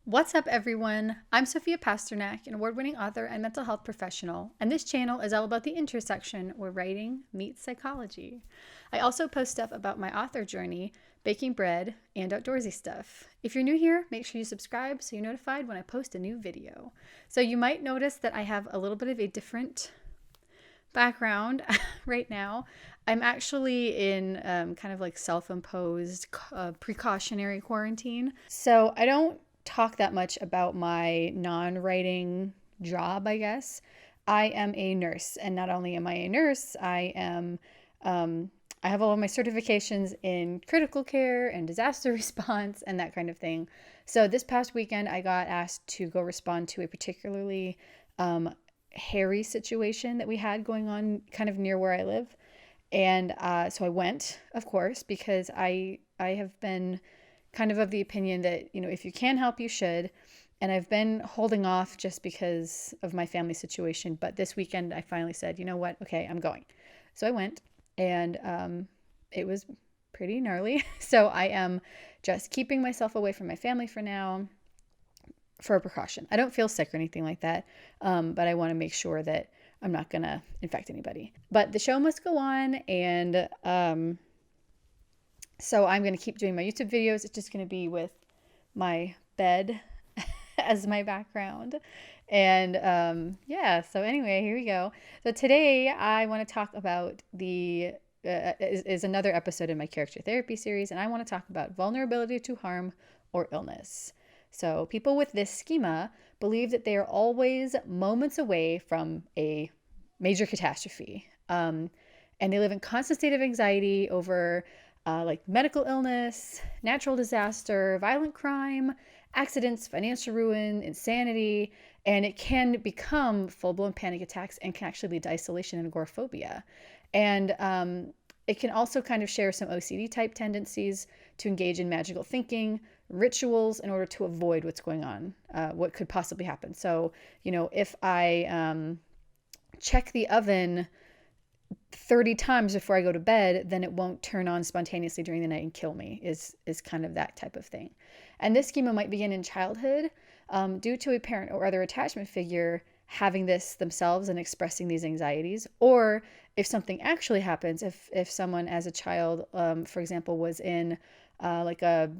What's up, everyone? I'm Sophia Pasternak, an award-winning author and mental health professional, and this channel is all about the intersection where writing meets psychology. I also post stuff about my author journey, baking bread, and outdoorsy stuff. If you're new here, make sure you subscribe so you're notified when I post a new video. So you might notice that I have a little bit of a different background right now. I'm actually in kind of like self-imposed precautionary quarantine. So I don't talk that much about my non-writing job, I guess. I am a nurse, and not only am I a nurse, I have all of my certifications in critical care and disaster response and that kind of thing. So this past weekend, I got asked to go respond to a particularly hairy situation that we had going on kind of near where I live. And so I went, of course, because I have been kind of the opinion that, you know, if you can help, you should. And I've been holding off just because of my family situation. But this weekend, I finally said, you know what? Okay, I'm going. So I went, and it was pretty gnarly. So I am just keeping myself away from my family for now for a precaution. I don't feel sick or anything like that, but I want to make sure that I'm not going to infect anybody. But the show must go on, and so I'm going to keep doing my YouTube videos. It's just going to be with my bed as my background. And yeah, so anyway, here we go. So today I want to talk about is another episode in my character therapy series, and I want to talk about vulnerability to harm or illness. So people with this schema believe that they are always moments away from a major catastrophe. And they live in constant state of anxiety over like medical illness, natural disaster, violent crime, accidents, financial ruin, insanity, and it can become full-blown panic attacks and can actually lead to isolation and agoraphobia. And it can also kind of share some OCD type tendencies to engage in magical thinking, rituals in order to avoid what's going on, what could possibly happen. So, you know, if I check the oven 30 times before I go to bed, then it won't turn on spontaneously during the night and kill me, is kind of that type of thing. And this schema might begin in childhood due to a parent or other attachment figure having this themselves and expressing these anxieties. Or if something actually happens, if someone as a child, for example, was in like a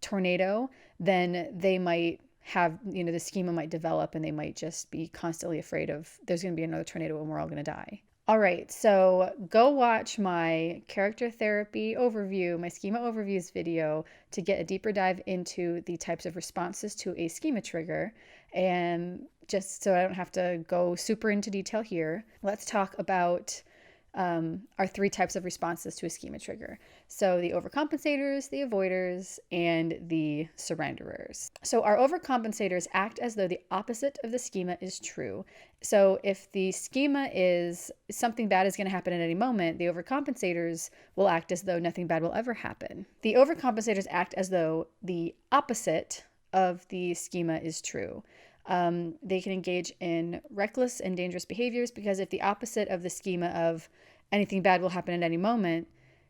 tornado, then they might have, you know, the schema might develop and they might just be constantly afraid of there's going to be another tornado and we're all going to die. All right, so go watch my character therapy overview, my schema overviews video to get a deeper dive into the types of responses to a schema trigger. And just so I don't have to go super into detail here, let's talk about our three types of responses to a schema trigger. So the overcompensators, the avoiders, and the surrenderers. So our overcompensators act as though the opposite of the schema is true. So if the schema is something bad is going to happen at any moment, the overcompensators will act as though nothing bad will ever happen. The overcompensators act as though the opposite of the schema is true. They can engage in reckless and dangerous behaviors because if the opposite of the schema of anything bad will happen at any moment,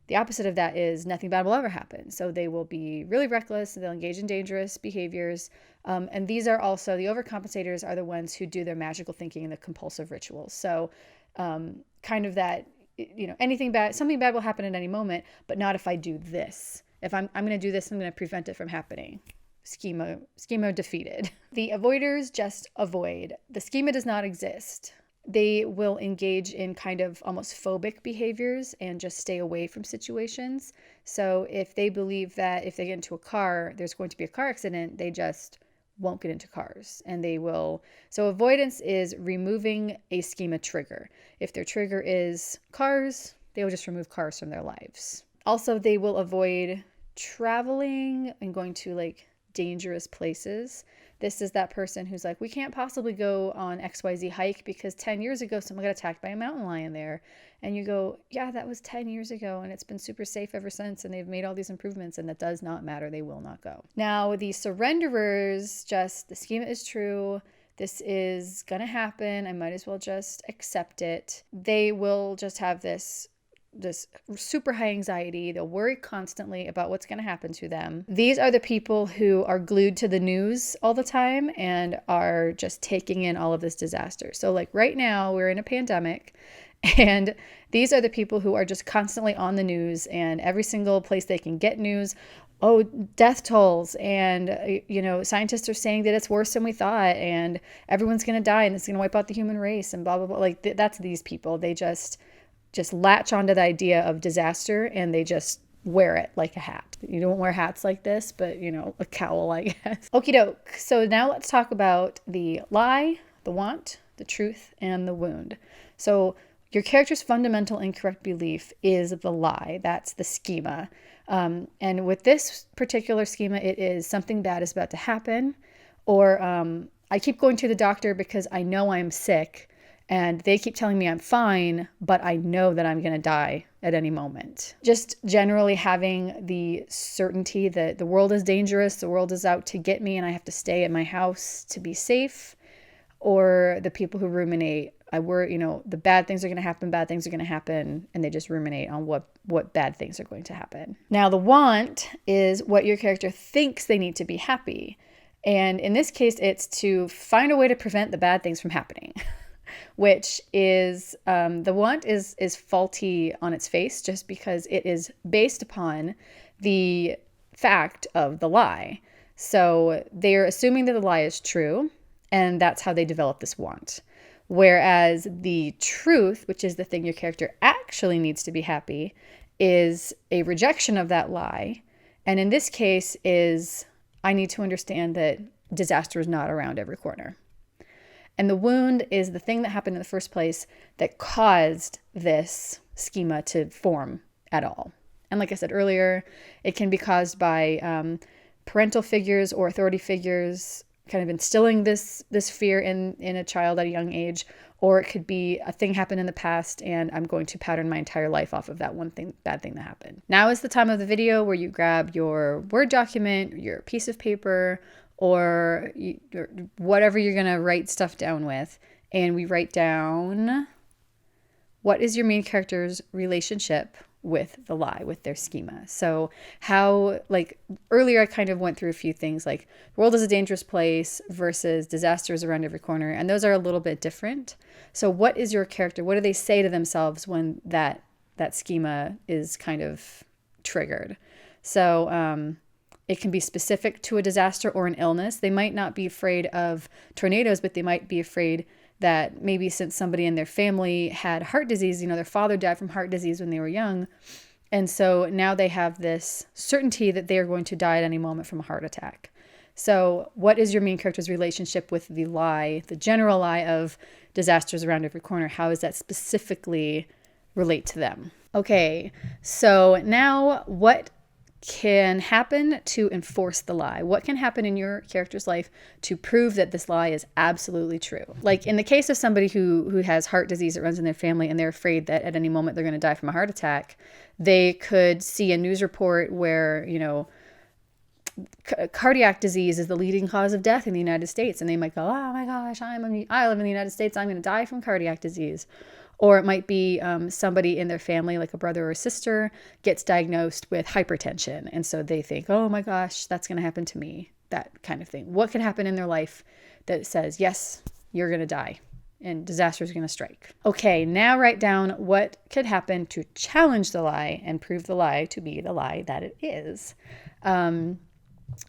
the opposite of that is nothing bad will ever happen. So they will be really reckless, they'll engage in dangerous behaviors. And these are also, the overcompensators are the ones who do their magical thinking and the compulsive rituals. So kind of that, you know, anything bad, something bad will happen at any moment, but not if I do this. If I'm going to do this, I'm going to prevent it from happening. Schema defeated. The avoiders just avoid. The schema does not exist. They will engage in kind of almost phobic behaviors and just stay away from situations. So if they believe that if they get into a car, there's going to be a car accident, they just won't get into cars. And they will, so avoidance is removing a schema trigger. If their trigger is cars, they will just remove cars from their lives. Also, they will avoid traveling and going to like dangerous places. This is that person who's like, we can't possibly go on XYZ hike because 10 years ago someone got attacked by a mountain lion there. And you go, yeah, that was 10 years ago and it's been super safe ever since and they've made all these improvements and that does not matter. They will not go. Now, the surrenderers, just the schema is true. This is going to happen. I might as well just accept it. They will just have this just super high anxiety. They'll worry constantly about what's going to happen to them. These are the people who are glued to the news all the time and are just taking in all of this disaster. So like right now we're in a pandemic, and these are the people who are just constantly on the news, and every single place they can get news, oh, death tolls, and scientists are saying that it's worse than we thought, and everyone's going to die, and it's going to wipe out the human race, and blah blah blah. Like that's these people. They just latch onto the idea of disaster, and they just wear it like a hat. You don't wear hats like this, but a cowl, I guess. Okie doke. So now let's talk about the lie, the want, the truth, and the wound. So your character's fundamental incorrect belief is the lie. That's the schema. And with this particular schema, it is something bad is about to happen, or I keep going to the doctor because I know I'm sick, and they keep telling me I'm fine, but I know that I'm going to die at any moment. Just generally having the certainty that the world is dangerous, the world is out to get me, and I have to stay at my house to be safe. Or the people who ruminate, I worry, the bad things are going to happen, and they just ruminate on what bad things are going to happen. Now, the want is what your character thinks they need to be happy. And in this case, it's to find a way to prevent the bad things from happening, which is, the want is faulty on its face just because it is based upon the fact of the lie. So they're assuming that the lie is true, and that's how they develop this want. Whereas the truth, which is the thing your character actually needs to be happy, is a rejection of that lie. And in this case is, I need to understand that disaster is not around every corner. And the wound is the thing that happened in the first place that caused this schema to form at all. And like I said earlier, it can be caused by parental figures or authority figures kind of instilling this fear in a child at a young age, or it could be a thing happened in the past and I'm going to pattern my entire life off of that one bad thing that happened. Now is the time of the video where you grab your Word document, your piece of paper, or whatever you're going to write stuff down with, and we write down what is your main character's relationship with the lie, with their schema. So how, like earlier I kind of went through a few things like the world is a dangerous place versus disasters around every corner, and those are a little bit different. So what is your character, what do they say to themselves when that schema is kind of triggered? So it can be specific to a disaster or an illness. They might not be afraid of tornadoes, but they might be afraid that maybe since somebody in their family had heart disease, their father died from heart disease when they were young. And so now they have this certainty that they are going to die at any moment from a heart attack. So what is your main character's relationship with the lie, the general lie of disasters around every corner? How does that specifically relate to them? Okay, so now what can happen to enforce the lie? What can happen in your character's life to prove that this lie is absolutely true? Like in the case of somebody who has heart disease that runs in their family and they're afraid that at any moment they're going to die from a heart attack, they could see a news report where, cardiac disease is the leading cause of death in the United States. And they might go, oh my gosh, I live in the United States, I'm going to die from cardiac disease. Or it might be somebody in their family, like a brother or sister, gets diagnosed with hypertension. And so they think, oh my gosh, that's going to happen to me, that kind of thing. What could happen in their life that says, yes, you're going to die and disaster is going to strike? Okay, now write down what could happen to challenge the lie and prove the lie to be the lie that it is.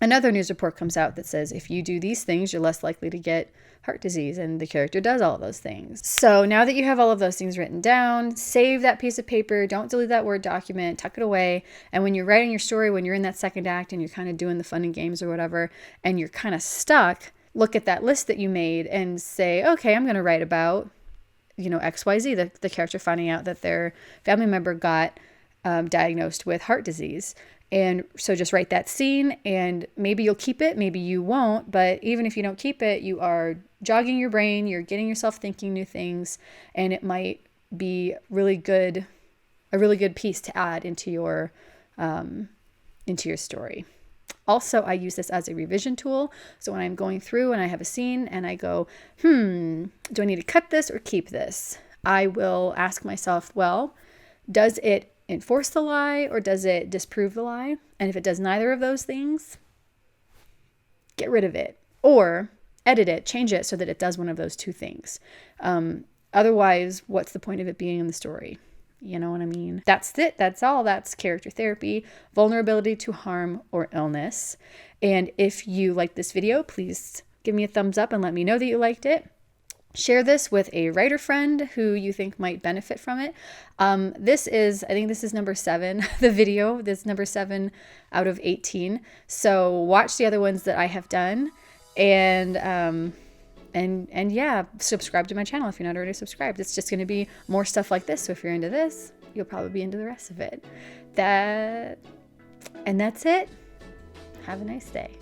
Another news report comes out that says, if you do these things, you're less likely to get heart disease, and the character does all of those things. So now that you have all of those things written down, save that piece of paper, don't delete that Word document, tuck it away. And when you're writing your story, when you're in that second act and you're kind of doing the fun and games or whatever, and you're kind of stuck, look at that list that you made and say, okay, I'm going to write about, XYZ, the character finding out that their family member got diagnosed with heart disease. And so just write that scene, and maybe you'll keep it, maybe you won't, but even if you don't keep it, you are jogging your brain, you're getting yourself thinking new things, and it might be a really good piece to add into your story. Also, I use this as a revision tool. So when I'm going through and I have a scene and I go, do I need to cut this or keep this? I will ask myself, well, Does it enforce the lie or does it disprove the lie? And if it does neither of those things, get rid of it or edit it, change it so that it does one of those two things. Otherwise, what's the point of it being in the story? You know what I mean? That's it. That's all. That's character therapy, vulnerability to harm or illness. And if you like this video, please give me a thumbs up and let me know that you liked it. Share this with a writer friend who you think might benefit from it. I think this is number 7, the video. This is number 7 out of 18. So watch the other ones that I have done. And yeah, subscribe to my channel if you're not already subscribed. It's just going to be more stuff like this. So if you're into this, you'll probably be into the rest of it. And that's it. Have a nice day.